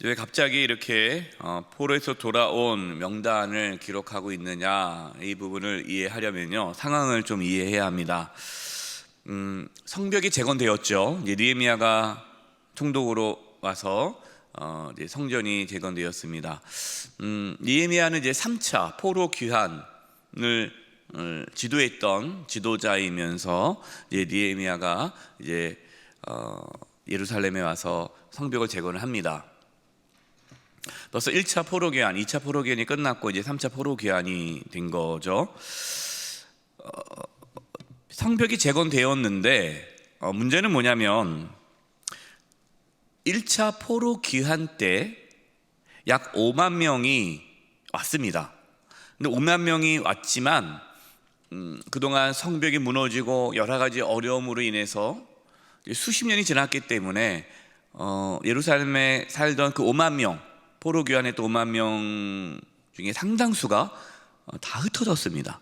왜 갑자기 이렇게 포로에서 돌아온 명단을 기록하고 있느냐, 이 부분을 이해하려면요 상황을 좀 이해해야 합니다. 성벽이 재건되었죠. 이제 느헤미야가 총독으로 와서 이제 성전이 재건되었습니다. 느헤미야는 이제 3차 포로 귀환을 지도했던 지도자이면서 이제 느헤미야가 이제 예루살렘에 와서 성벽을 재건을 합니다. 벌써 1차 포로 귀환, 2차 포로 귀환이 끝났고 이제 3차 포로 귀환이 된 거죠. 성벽이 재건되었는데 문제는 뭐냐면 1차 포로 귀환 때 약 5만 명이 왔습니다. 근데 5만 명이 왔지만 그동안 성벽이 무너지고 여러 가지 어려움으로 인해서 수십 년이 지났기 때문에 예루살렘에 살던 그 5만 명, 포로 귀환했던 5만 명 중에 상당수가 다 흩어졌습니다.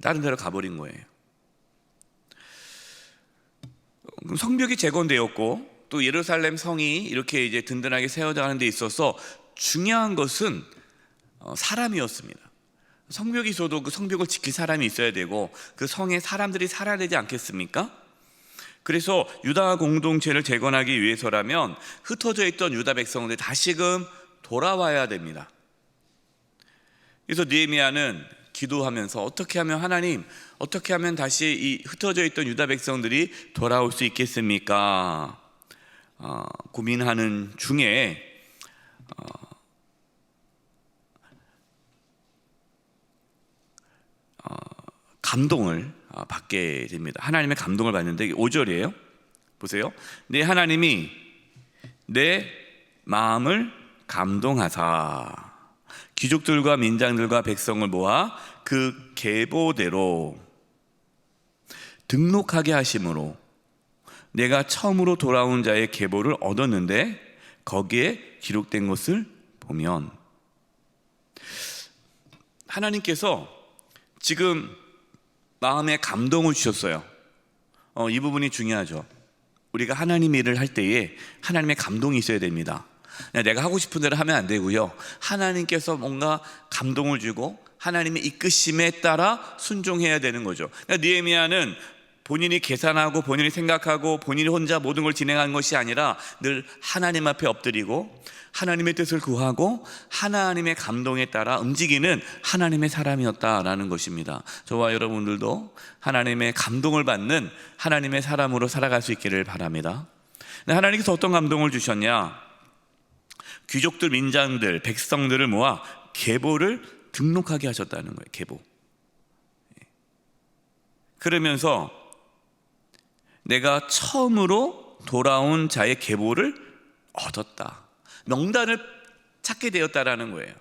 다른 데로 가버린 거예요. 성벽이 재건되었고 또 예루살렘 성이 이렇게 이제 든든하게 세워져 가는 데 있어서 중요한 것은 사람이었습니다. 성벽이 있어도 그 성벽을 지킬 사람이 있어야 되고 그 성에 사람들이 살아야 되지 않겠습니까? 그래서 유다 공동체를 재건하기 위해서라면 흩어져 있던 유다 백성들이 다시금 돌아와야 됩니다. 그래서 느헤미야는 기도하면서 어떻게 하면 하나님, 어떻게 하면 다시 이 흩어져 있던 유다 백성들이 돌아올 수 있겠습니까? 고민하는 중에 감동을 받게 됩니다. 하나님의 감동을 받는데 5절이에요. 보세요. 네, 하나님이 내 마음을 감동하사 귀족들과 민장들과 백성을 모아 그 계보대로 등록하게 하심으로 내가 처음으로 돌아온 자의 계보를 얻었는데 거기에 기록된 것을 보면 하나님께서 지금 마음에 감동을 주셨어요. 이 부분이 중요하죠. 우리가 하나님 일을 할 때에 하나님의 감동이 있어야 됩니다. 내가 하고 싶은 대로 하면 안 되고요. 하나님께서 뭔가 감동을 주고 하나님의 이끄심에 따라 순종해야 되는 거죠. 그러니까 느헤미야는 본인이 계산하고 본인이 생각하고 본인이 혼자 모든 걸 진행하는 것이 아니라 늘 하나님 앞에 엎드리고 하나님의 뜻을 구하고 하나님의 감동에 따라 움직이는 하나님의 사람이었다라는 것입니다. 저와 여러분들도 하나님의 감동을 받는 하나님의 사람으로 살아갈 수 있기를 바랍니다. 하나님께서 어떤 감동을 주셨냐? 귀족들, 민장들, 백성들을 모아 계보를 등록하게 하셨다는 거예요. 계보. 그러면서 내가 처음으로 돌아온 자의 계보를 얻었다. 명단을 찾게 되었다라는 거예요.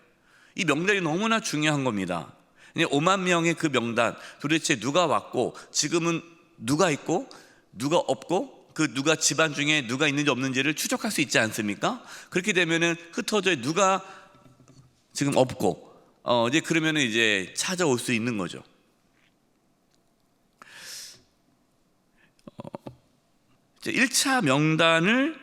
이 명단이 너무나 중요한 겁니다. 5만 명의 그 명단, 도대체 누가 왔고 지금은 누가 있고 누가 없고 그 누가 집안 중에 누가 있는지 없는지를 추적할 수 있지 않습니까? 그렇게 되면은 흩어져 누가 지금 없고 이제 그러면은 이제 찾아올 수 있는 거죠. 이제 1차 명단을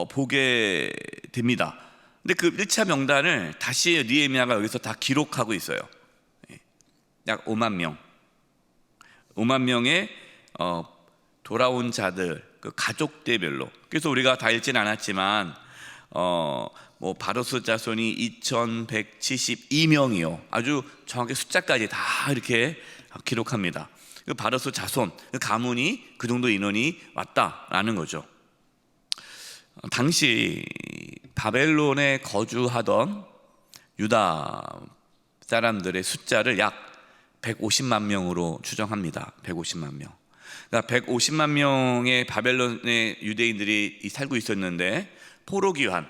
보게 됩니다. 근데 그 1차 명단을 다시 느헤미야가 여기서 다 기록하고 있어요. 약 5만 명, 5만 명의 돌아온 자들, 그 가족대별로. 그래서 우리가 다 읽지는 않았지만 뭐 바로스 자손이 2172명이요. 아주 정확히 숫자까지 다 이렇게 기록합니다. 그 바로스 자손, 그 가문이 그 정도 인원이 왔다라는 거죠. 당시 바벨론에 거주하던 유다 사람들의 숫자를 약 150만 명으로 추정합니다. 150만 명. 그러니까 150만 명의 바벨론의 유대인들이 살고 있었는데 포로 귀환,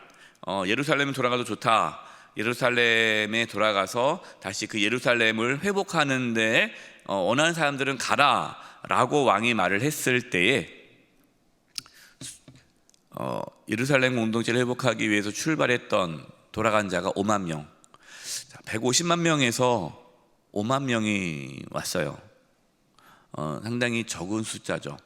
예루살렘에 돌아가도 좋다. 예루살렘에 돌아가서 다시 그 예루살렘을 회복하는데 원하는 사람들은 가라라고 왕이 말을 했을 때에 예루살렘 공동체를 회복하기 위해서 출발했던 돌아간 자가 5만 명. 150만 명에서 5만 명이 왔어요. 상당히 적은 숫자죠.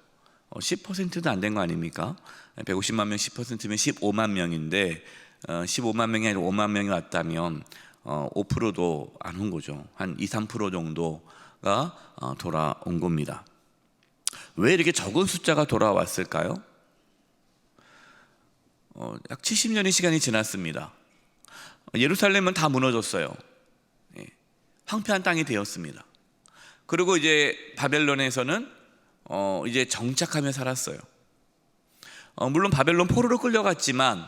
10%도 안 된 거 아닙니까? 150만 명 10%면 15만 명인데 15만 명이 아니라 5만 명이 왔다면 5%도 안 온 거죠. 한 2, 3% 정도가 돌아온 겁니다. 왜 이렇게 적은 숫자가 돌아왔을까요? 약 70년의 시간이 지났습니다. 예루살렘은 다 무너졌어요. 황폐한 땅이 되었습니다. 그리고 이제 바벨론에서는 이제 정착하며 살았어요. 물론 바벨론 포로로 끌려갔지만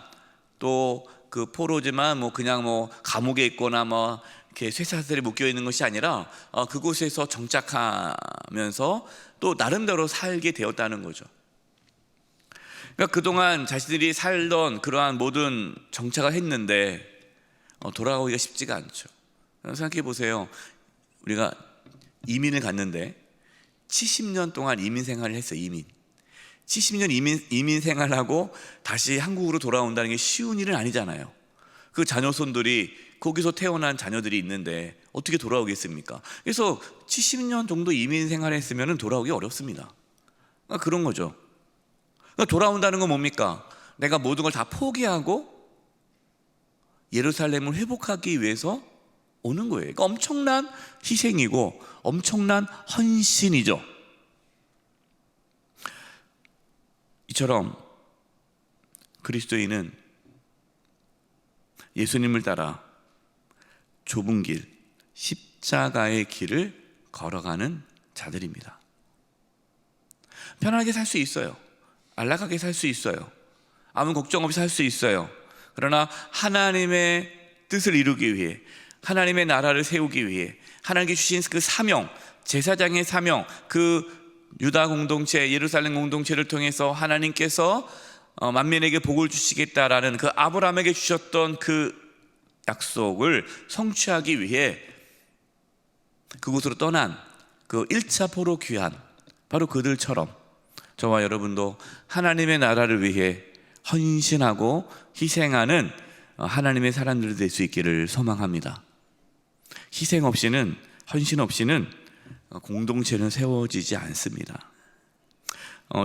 또 그 포로지만 그냥 감옥에 있거나 이렇게 쇠사슬에 묶여 있는 것이 아니라 그곳에서 정착하면서 또 나름대로 살게 되었다는 거죠. 그러니까 그동안 자신들이 살던 그러한 모든 정착을 했는데 돌아오기가 쉽지가 않죠. 생각해 보세요. 우리가 이민을 갔는데 70년 동안 이민 생활을 했어요. 70년 이민 생활하고 다시 한국으로 돌아온다는 게 쉬운 일은 아니잖아요. 그 자녀손들이 거기서 태어난 자녀들이 있는데 어떻게 돌아오겠습니까? 그래서 70년 정도 이민 생활했으면 돌아오기 어렵습니다. 그러니까 그런 거죠. 그러니까 돌아온다는 건 뭡니까? 내가 모든 걸 다 포기하고 예루살렘을 회복하기 위해서 오는 거예요. 그러니까 엄청난 희생이고 엄청난 헌신이죠. 이처럼 그리스도인은 예수님을 따라 좁은 길, 십자가의 길을 걸어가는 자들입니다. 편하게 살 수 있어요. 안락하게 살 수 있어요. 아무 걱정 없이 살 수 있어요. 그러나 하나님의 뜻을 이루기 위해, 하나님의 나라를 세우기 위해 하나님께 주신 그 사명, 제사장의 사명, 그 유다 공동체, 예루살렘 공동체를 통해서 하나님께서 만민에게 복을 주시겠다라는 그 아브라함에게 주셨던 그 약속을 성취하기 위해 그곳으로 떠난 그 1차 포로 귀환, 바로 그들처럼 저와 여러분도 하나님의 나라를 위해 헌신하고 희생하는 하나님의 사람들이 될 수 있기를 소망합니다. 희생 없이는, 헌신 없이는 공동체는 세워지지 않습니다.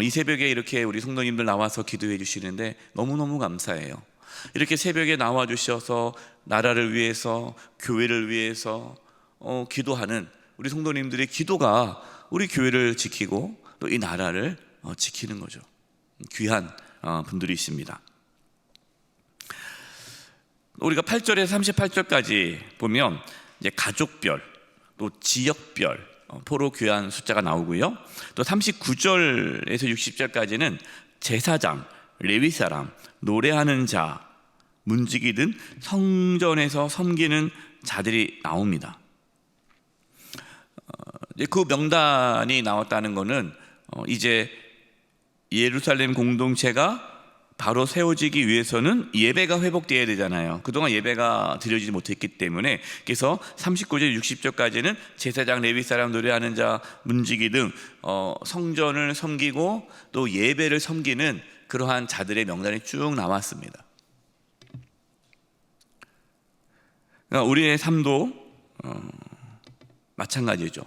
이 새벽에 이렇게 우리 성도님들 나와서 기도해 주시는데 너무너무 감사해요. 이렇게 새벽에 나와 주셔서 나라를 위해서, 교회를 위해서 기도하는 우리 성도님들의 기도가 우리 교회를 지키고 또 이 나라를 지키는 거죠. 귀한 분들이십니다. 우리가 8절에서 38절까지 보면 이제 가족별, 또 지역별 포로 귀환 숫자가 나오고요. 또 39절에서 60절까지는 제사장, 레위 사람, 노래하는 자, 문지기 등 성전에서 섬기는 자들이 나옵니다. 그 명단이 나왔다는 것은 이제 예루살렘 공동체가 바로 세워지기 위해서는 예배가 회복되어야 되잖아요. 그동안 예배가 드려지지 못했기 때문에, 그래서 39절 60절까지는 제사장, 레위 사람, 노래하는 자, 문지기 등 성전을 섬기고 또 예배를 섬기는 그러한 자들의 명단이 쭉 나왔습니다. 그러니까 우리의 삶도 마찬가지죠.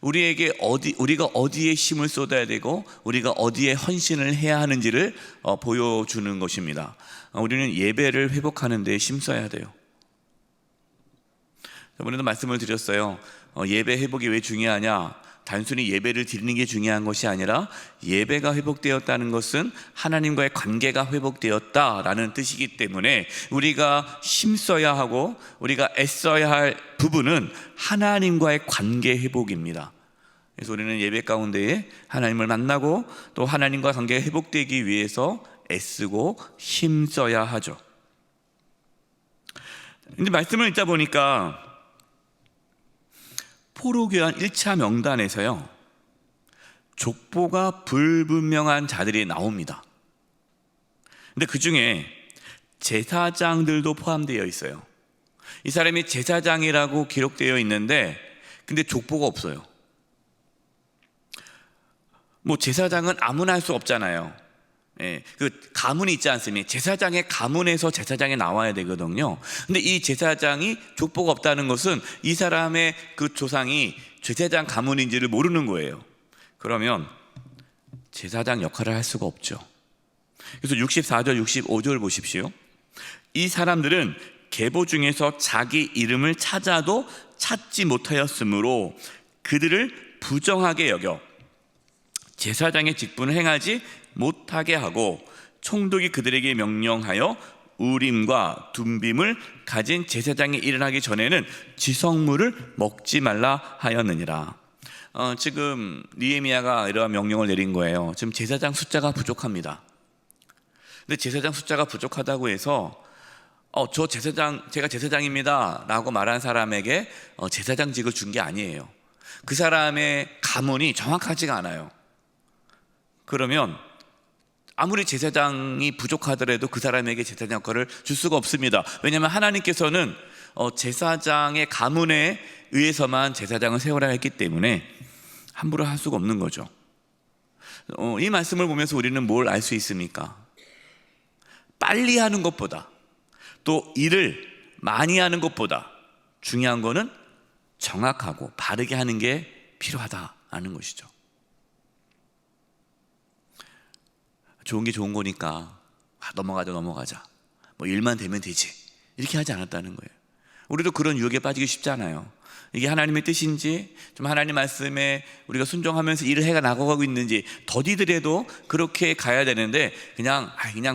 우리가 어디에 힘을 쏟아야 되고 우리가 어디에 헌신을 해야 하는지를 보여주는 것입니다. 우리는 예배를 회복하는 데 힘써야 돼요. 저번에도 말씀을 드렸어요. 예배 회복이 왜 중요하냐? 단순히 예배를 드리는 게 중요한 것이 아니라 예배가 회복되었다는 것은 하나님과의 관계가 회복되었다라는 뜻이기 때문에 우리가 힘써야 하고 우리가 애써야 할 부분은 하나님과의 관계 회복입니다. 그래서 우리는 예배 가운데에 하나님을 만나고 또 하나님과 관계가 회복되기 위해서 애쓰고 힘써야 하죠. 근데 말씀을 읽다 보니까 포로교환 1차 명단에서요, 족보가 불분명한 자들이 나옵니다. 근데 그 중에 제사장들도 포함되어 있어요. 이 사람이 제사장이라고 기록되어 있는데 근데 족보가 없어요. 제사장은 아무나 할 수 없잖아요. 그 가문이 있지 않습니까? 제사장의 가문에서 제사장이 나와야 되거든요. 근데 이 제사장이 족보가 없다는 것은 이 사람의 그 조상이 제사장 가문인지를 모르는 거예요. 그러면 제사장 역할을 할 수가 없죠. 그래서 64절, 65절 보십시오. 이 사람들은 계보 중에서 자기 이름을 찾아도 찾지 못하였으므로 그들을 부정하게 여겨 제사장의 직분을 행하지 못하게 하고 총독이 그들에게 명령하여 우림과 둠빔을 가진 제사장이 일어나기 전에는 지성물을 먹지 말라 하였느니라. 지금 느헤미야가 이러한 명령을 내린 거예요. 지금 제사장 숫자가 부족합니다. 근데 제사장 숫자가 부족하다고 해서 제가 제사장입니다 라고 말한 사람에게 제사장직을 준 게 아니에요. 그 사람의 가문이 정확하지가 않아요. 그러면 아무리 제사장이 부족하더라도 그 사람에게 제사장 역할을 줄 수가 없습니다. 왜냐하면 하나님께서는 제사장의 가문에 의해서만 제사장을 세우라 했기 때문에 함부로 할 수가 없는 거죠. 이 말씀을 보면서 우리는 뭘 알 수 있습니까? 빨리 하는 것보다 또 일을 많이 하는 것보다 중요한 거는 정확하고 바르게 하는 게 필요하다는 것이죠. 좋은 게 좋은 거니까 넘어가자 뭐 일만 되면 되지 이렇게 하지 않았다는 거예요. 우리도 그런 유혹에 빠지기 쉽잖아요. 이게 하나님의 뜻인지 좀 하나님 말씀에 우리가 순종하면서 일을 해가 나가고 있는지 더디더라도 그렇게 가야 되는데 그냥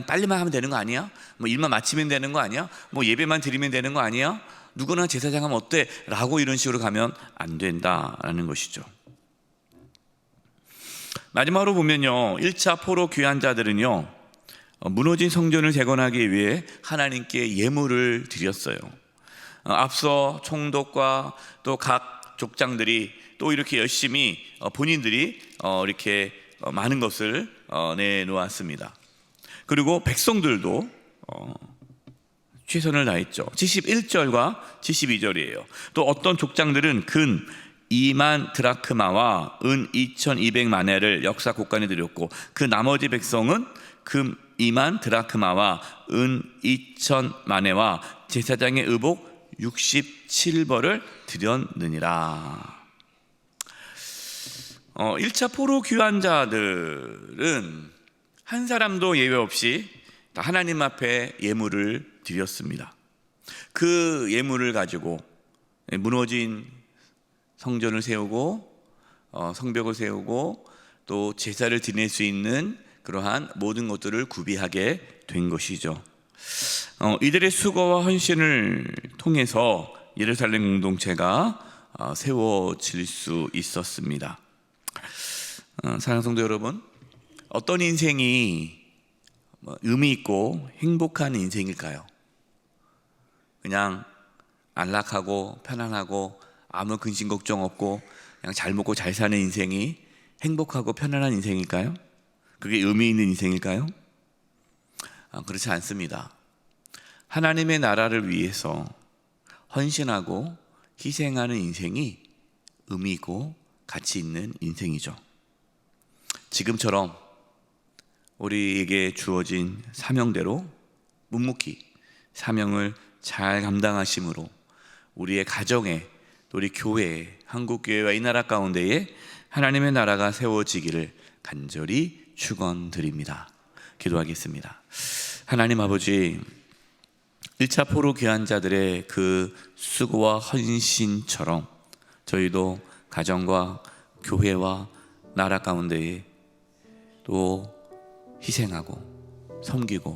빨리만 하면 되는 거 아니야? 뭐 일만 마치면 되는 거 아니야? 뭐 예배만 드리면 되는 거 아니야? 누구나 제사장 하면 어때? 라고 이런 식으로 가면 안 된다라는 것이죠. 마지막으로 보면요, 1차 포로 귀환 자들은요 무너진 성전을 재건하기 위해 하나님께 예물을 드렸어요. 앞서 총독과 또 각 족장들이 또 이렇게 열심히 본인들이 이렇게 많은 것을 내놓았습니다. 그리고 백성들도 최선을 다했죠. 71절과 72절이에요. 또 어떤 족장들은 근 2만 드라크마와 은 2200마네를 역사 곳간에 드렸고 그 나머지 백성은 금 2만 드라크마와 은 2000마네와 제사장의 의복 67벌을 드렸느니라. 1차 포로 귀환자들은 한 사람도 예외 없이 다 하나님 앞에 예물을 드렸습니다. 그 예물을 가지고 무너진 성전을 세우고 성벽을 세우고 또 제사를 지낼 수 있는 그러한 모든 것들을 구비하게 된 것이죠. 이들의 수고와 헌신을 통해서 예루살렘 공동체가 세워질 수 있었습니다. 사랑하는 성도 여러분, 어떤 인생이 의미 있고 행복한 인생일까요? 그냥 안락하고 편안하고 아무 근심 걱정 없고 그냥 잘 먹고 잘 사는 인생이 행복하고 편안한 인생일까요? 그게 의미 있는 인생일까요? 그렇지 않습니다. 하나님의 나라를 위해서 헌신하고 희생하는 인생이 의미 있고 가치 있는 인생이죠. 지금처럼 우리에게 주어진 사명대로 묵묵히 사명을 잘 감당하심으로 우리의 가정에 또 우리 교회에 한국교회와 이 나라 가운데에 하나님의 나라가 세워지기를 간절히 축원드립니다. 기도하겠습니다. 하나님 아버지, 1차 포로 귀환자들의 그 수고와 헌신처럼 저희도 가정과 교회와 나라 가운데에 또 희생하고 섬기고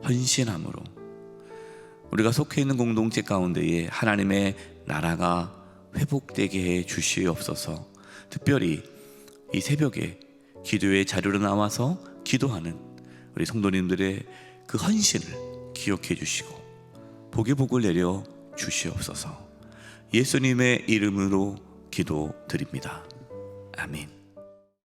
헌신함으로 우리가 속해 있는 공동체 가운데에 하나님의 나라가 회복되게 해 주시옵소서. 특별히 이 새벽에 기도의 자료로 나와서 기도하는 우리 성도님들의 그 헌신을 기억해 주시고 복의 복을 내려 주시옵소서. 예수님의 이름으로 기도드립니다. 아멘.